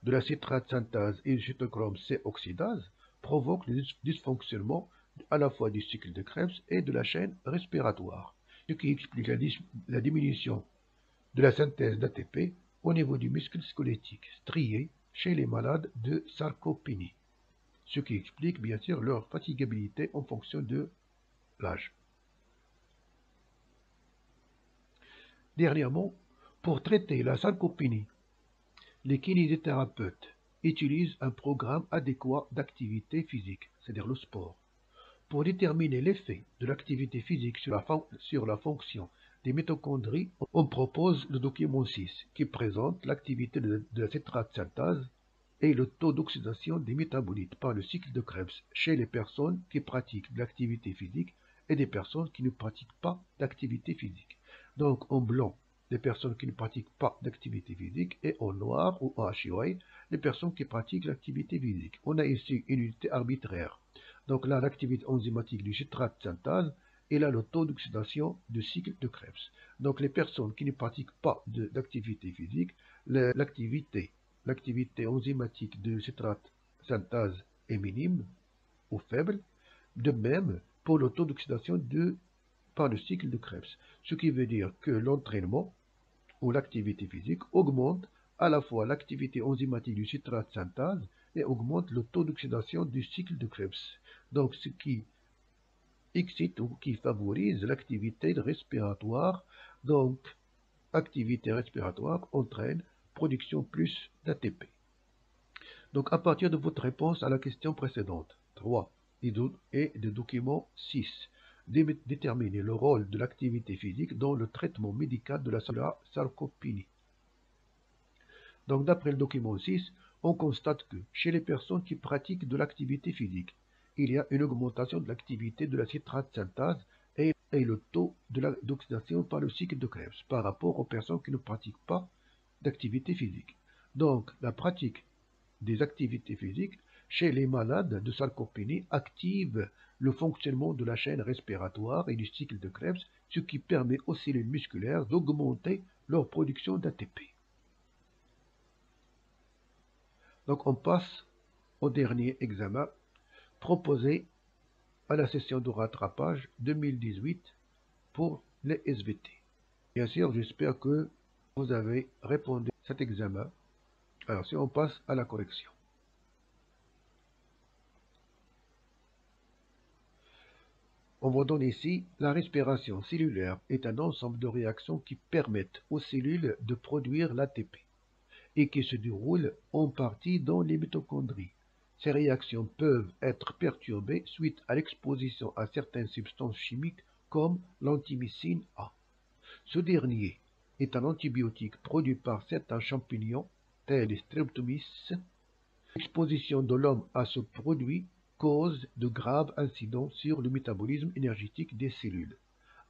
de la citrate synthase et du cytochrome C oxydase, provoque le dysfonctionnement à la fois du cycle de Krebs et de la chaîne respiratoire, ce qui explique la diminution de la synthèse d'ATP au niveau du muscle squelettique strié chez les malades de sarcopénie, ce qui explique bien sûr leur fatigabilité en fonction de l'âge. Dernièrement, pour traiter la sarcopénie, les kinésithérapeutes utilisent un programme adéquat d'activité physique, c'est-à-dire le sport, pour déterminer l'effet de l'activité physique sur la fonction des mitochondries, on propose le document 6 qui présente l'activité de la citrate synthase et le taux d'oxydation des métabolites par le cycle de Krebs chez les personnes qui pratiquent de l'activité physique et des personnes qui ne pratiquent pas d'activité physique. Donc en blanc, les personnes qui ne pratiquent pas d'activité physique et en noir ou en HUI, les personnes qui pratiquent l'activité physique. On a ici une unité arbitraire. Donc là, l'activité enzymatique du citrate synthase et là le taux d'oxydation du cycle de Krebs. Donc les personnes qui ne pratiquent pas d'activité physique, l'activité enzymatique du citrate synthase est minime ou faible. De même pour le taux d'oxydation par le cycle de Krebs. Ce qui veut dire que l'entraînement ou l'activité physique augmente à la fois l'activité enzymatique du citrate synthase et augmente le taux d'oxydation du cycle de Krebs. Donc ce qui excite ou qui favorise l'activité respiratoire. Donc activité respiratoire entraîne production plus d'ATP. Donc à partir de votre réponse à la question précédente, 3 et de document 6, déterminer le rôle de l'activité physique dans le traitement médical de la sarcopénie. Donc d'après le document 6, on constate que chez les personnes qui pratiquent de l'activité physique, il y a une augmentation de l'activité de la citrate synthase et le taux d'oxydation par le cycle de Krebs par rapport aux personnes qui ne pratiquent pas d'activité physique. Donc la pratique des activités physiques chez les malades de sarcopénie active le fonctionnement de la chaîne respiratoire et du cycle de Krebs, ce qui permet aux cellules musculaires d'augmenter leur production d'ATP. Donc on passe au dernier examen proposé à la session de rattrapage 2018 pour les SVT. Bien sûr, j'espère que vous avez répondu à cet examen. Alors si on passe à la correction. On vous donne ici la respiration cellulaire est un ensemble de réactions qui permettent aux cellules de produire l'ATP et qui se déroulent en partie dans les mitochondries. Ces réactions peuvent être perturbées suite à l'exposition à certaines substances chimiques comme l'antimycine A. Ce dernier est un antibiotique produit par certains champignons tels les Streptomys. L'exposition de l'homme à ce produit cause de graves incidents sur le métabolisme énergétique des cellules.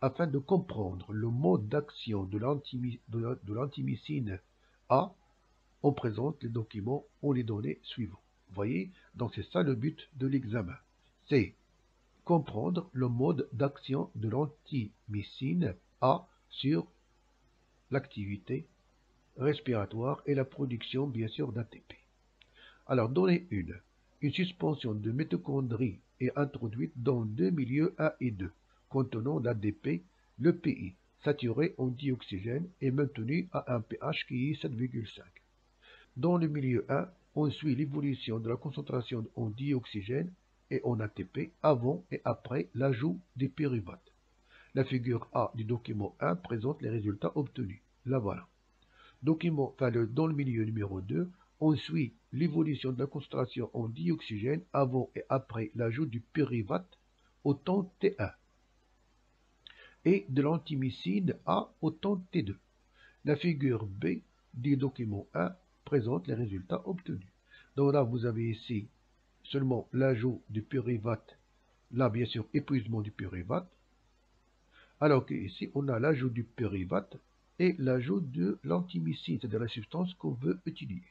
Afin de comprendre le mode d'action de l'antimycine A, on présente les documents ou les données suivantes. Vous voyez, donc c'est ça le but de l'examen. C'est comprendre le mode d'action de l'antimycine A sur l'activité respiratoire et la production, bien sûr, d'ATP. Alors, donnée 1. Une suspension de mitochondries est introduite dans deux milieux A et 2, contenant l'ADP, le PI, saturé en dioxygène et maintenu à un pH qui est 7,5. Dans le milieu 1, on suit l'évolution de la concentration en dioxygène et en ATP avant et après l'ajout des pyruvates. La figure A du document 1 présente les résultats obtenus. La voilà. Dans le milieu numéro 2, on suit l'évolution de la concentration en dioxygène avant et après l'ajout du pyruvate au temps T1 et de l'antimycine A au temps T2. La figure B du document 1 présente les résultats obtenus. Donc là, vous avez ici seulement l'ajout du pyruvate, là bien sûr épuisement du pyruvate, alors qu'ici on a l'ajout du pyruvate et l'ajout de l'antimycine, c'est-à-dire la substance qu'on veut utiliser.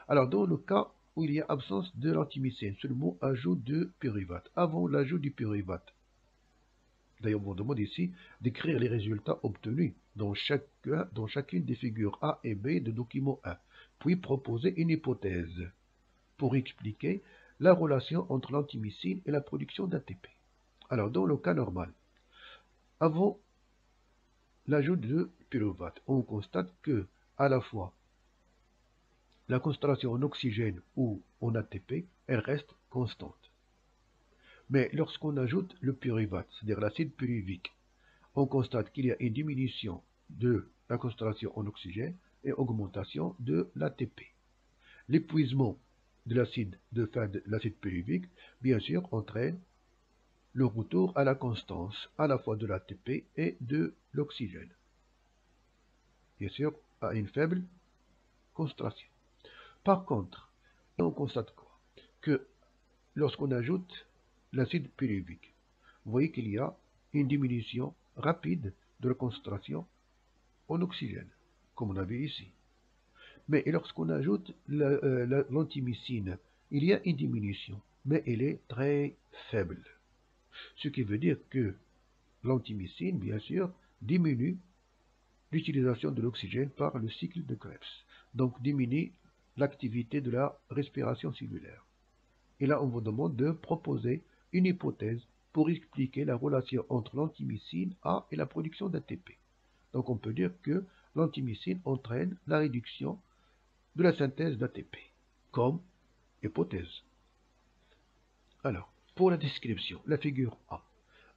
Alors, dans le cas où il y a absence de l'antimycine, seulement ajout de pyruvate, avant l'ajout du pyruvate. D'ailleurs, on vous demande ici d'écrire les résultats obtenus dans chacune des figures A et B de document 1, puis proposer une hypothèse pour expliquer la relation entre l'antimycine et la production d'ATP. Alors, dans le cas normal, avant l'ajout de pyruvate, on constate que, à la fois, la concentration en oxygène ou en ATP, elle reste constante. Mais lorsqu'on ajoute le pyruvate, c'est-à-dire l'acide pyruvique, on constate qu'il y a une diminution de la concentration en oxygène et augmentation de l'ATP. L'épuisement de l'acide pyruvique, bien sûr, entraîne le retour à la constance à la fois de l'ATP et de l'oxygène. Bien sûr, à une faible concentration. Par contre, on constate quoi? Que lorsqu'on ajoute l'acide pyruvique, vous voyez qu'il y a une diminution rapide de la concentration en oxygène, comme on a vu ici. Mais lorsqu'on ajoute l'antimycine, il y a une diminution, mais elle est très faible. Ce qui veut dire que l'antimycine, bien sûr, diminue l'utilisation de l'oxygène par le cycle de Krebs, donc diminue l'activité de la respiration cellulaire. Et là, on vous demande de proposer une hypothèse pour expliquer la relation entre l'antimycine A et la production d'ATP. Donc on peut dire que l'antimycine entraîne la réduction de la synthèse d'ATP, comme hypothèse. Alors, pour la description, la figure A.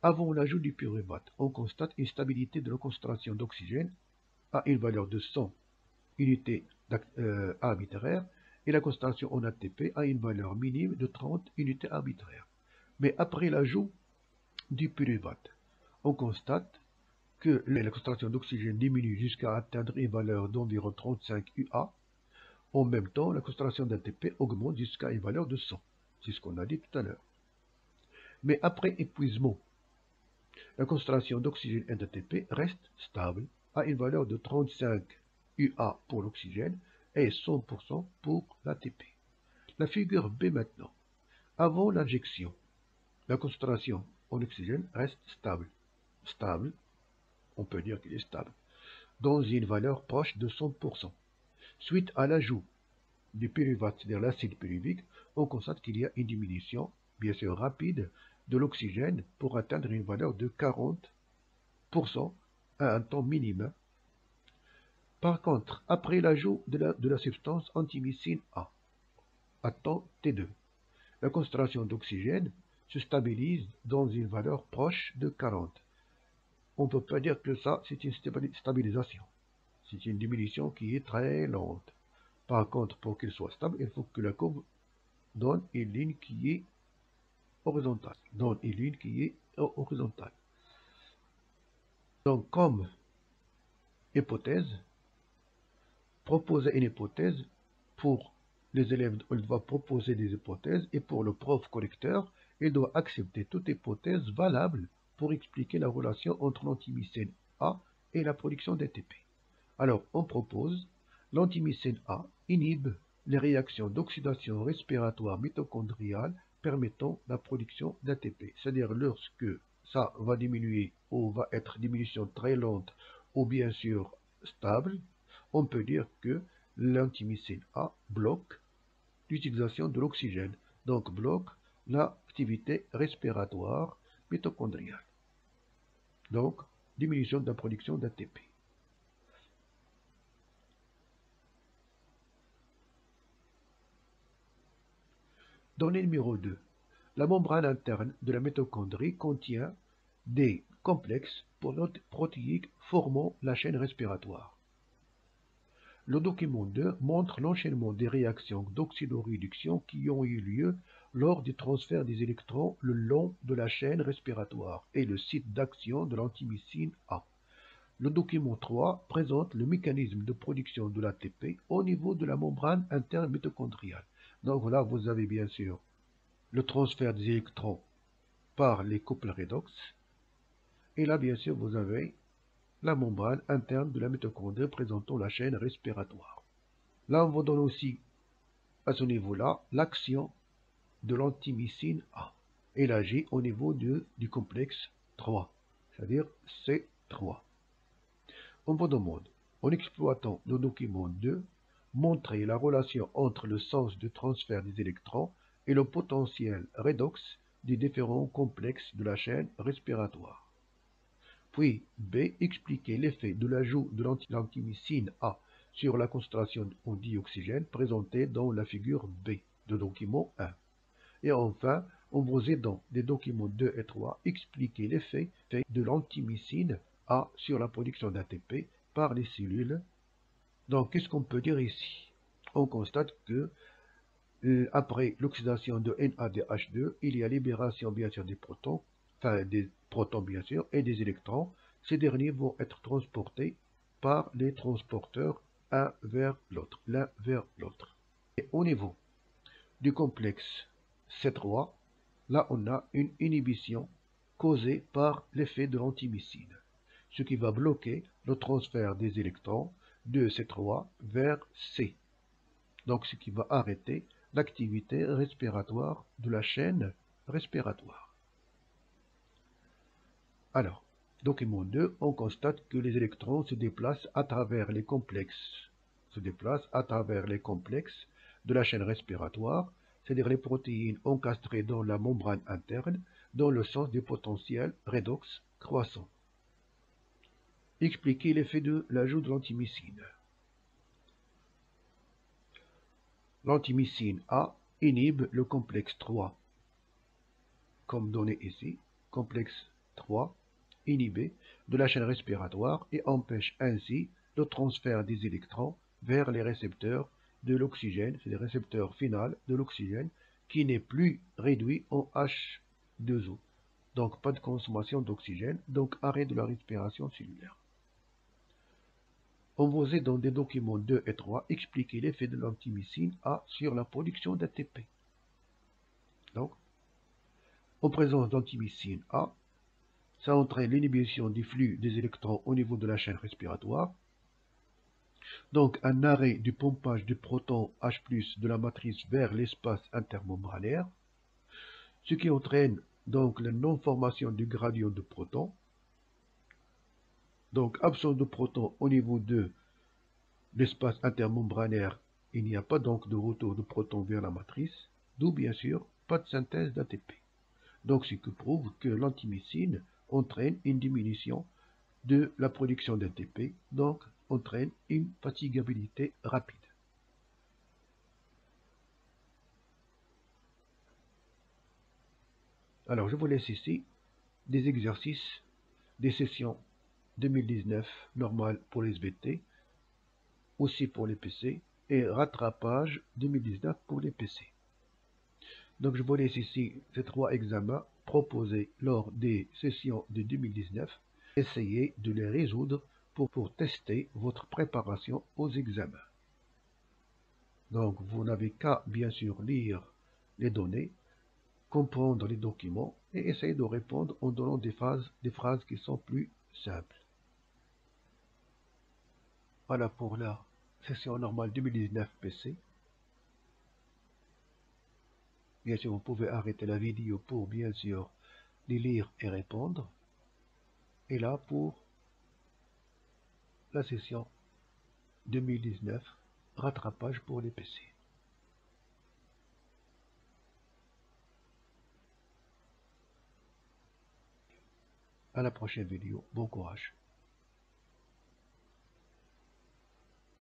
Avant l'ajout du pyruvate, on constate une stabilité de la concentration d'oxygène à une valeur de 100 unités arbitraires et la concentration en ATP à une valeur minime de 30 unités arbitraires. Mais après l'ajout du pyruvate, on constate que la concentration d'oxygène diminue jusqu'à atteindre une valeur d'environ 35 UA. En même temps, la concentration d'ATP augmente jusqu'à une valeur de 100. C'est ce qu'on a dit tout à l'heure. Mais après épuisement, la concentration d'oxygène et d'ATP reste stable à une valeur de 35 UA pour l'oxygène et 100% pour l'ATP. La figure B maintenant. Avant l'injection, la concentration en oxygène reste stable. Stable, on peut dire qu'il est stable, dans une valeur proche de 100%. Suite à l'ajout du pyruvate, c'est-à-dire l'acide pyruvique, on constate qu'il y a une diminution, bien sûr rapide, de l'oxygène pour atteindre une valeur de 40% à un temps minime. Par contre, après l'ajout de la substance antimycine A, à temps T2, la concentration d'oxygène se stabilise dans une valeur proche de 40. On ne peut pas dire que ça, c'est une stabilisation. C'est une diminution qui est très lente. Par contre, pour qu'il soit stable, il faut que la courbe donne une ligne qui est horizontale. Donc, comme hypothèse, proposer une hypothèse pour les élèves, il doit proposer des hypothèses et pour le prof correcteur, il doit accepter toute hypothèse valable pour expliquer la relation entre l'antimycine A et la production d'ATP. Alors, on propose l'antimycine A inhibe les réactions d'oxydation respiratoire mitochondriale permettant la production d'ATP. C'est-à-dire lorsque ça va diminuer ou va être diminution très lente ou bien sûr stable, on peut dire que l'antimycine A bloque l'utilisation de l'oxygène, donc bloque l'activité respiratoire mitochondriale. Donc, diminution de la production d'ATP. Donnée numéro 2. La membrane interne de la mitochondrie contient des complexes protéiques formant la chaîne respiratoire. Le document 2 montre l'enchaînement des réactions d'oxydoréduction qui ont eu lieu lors du transfert des électrons le long de la chaîne respiratoire et le site d'action de l'antimycine A. Le document 3 présente le mécanisme de production de l'ATP au niveau de la membrane interne mitochondriale. Donc là, vous avez bien sûr le transfert des électrons par les couples redox. Et là, bien sûr, vous avez la membrane interne de la mitochondrie présentant la chaîne respiratoire. Là, on vous donne aussi, à ce niveau-là, l'action de l'antimycine A. Elle agit au niveau du complexe 3, c'est-à-dire C3. On vous demande, en exploitant le document 2, montrer la relation entre le sens de transfert des électrons et le potentiel redox des différents complexes de la chaîne respiratoire. Puis B, expliquer l'effet de l'ajout de l'antimycine A sur la concentration en dioxygène présentée dans la figure B de document 1. Et enfin, en vous aidant des documents 2 et 3, expliquer l'effet de l'antimycine A sur la production d'ATP par les cellules. Donc, qu'est-ce qu'on peut dire ici? On constate que après l'oxydation de NADH2, il y a libération bien sûr des protons enfin des protons bien sûr, et des électrons. Ces derniers vont être transportés par les transporteurs l'un vers l'autre. Et au niveau du complexe C3, là on a une inhibition causée par l'effet de l'antimycine, ce qui va bloquer le transfert des électrons de C3 vers C. Donc ce qui va arrêter l'activité respiratoire de la chaîne respiratoire. Alors, document 2, on constate que les électrons se déplacent à travers les complexes, de la chaîne respiratoire, c'est-à-dire les protéines encastrées dans la membrane interne, dans le sens du potentiel redox croissant. Expliquer l'effet de l'ajout de l'antimycine. L'antimycine A inhibe le complexe 3, comme donné ici, complexe 3 inhibé de la chaîne respiratoire et empêche ainsi le transfert des électrons vers les récepteurs de l'oxygène, c'est les récepteurs finaux de l'oxygène qui n'est plus réduit en H2O. Donc pas de consommation d'oxygène, donc arrêt de la respiration cellulaire. On vous aide dans des documents 2 et 3 expliquer l'effet de l'antimycine A sur la production d'ATP. Donc, en présence d'antimycine A, ça entraîne l'inhibition du flux des électrons au niveau de la chaîne respiratoire, donc un arrêt du pompage du proton H+ de la matrice vers l'espace intermembranaire, ce qui entraîne donc la non-formation du gradient de protons, donc absence de protons au niveau de l'espace intermembranaire, il n'y a pas donc de retour de protons vers la matrice, d'où bien sûr pas de synthèse d'ATP. Donc ce qui prouve que l'antimycine entraîne une diminution de la production d'ATP, donc entraîne une fatigabilité rapide. Alors je vous laisse ici des exercices, des sessions 2019 normales pour les SVT, aussi pour les PC, et rattrapage 2019 pour les PC. Donc je vous laisse ici ces 3 examens proposés lors des sessions de 2019. Essayez de les résoudre pour tester votre préparation aux examens. Donc vous n'avez qu'à bien sûr lire les données, comprendre les documents et essayer de répondre en donnant des phrases qui sont plus simples. Voilà pour la session normale 2019 PC. Bien sûr, vous pouvez arrêter la vidéo pour bien sûr les lire et répondre. Et là pour la session 2019, rattrapage pour les PC. À la prochaine vidéo. Bon courage.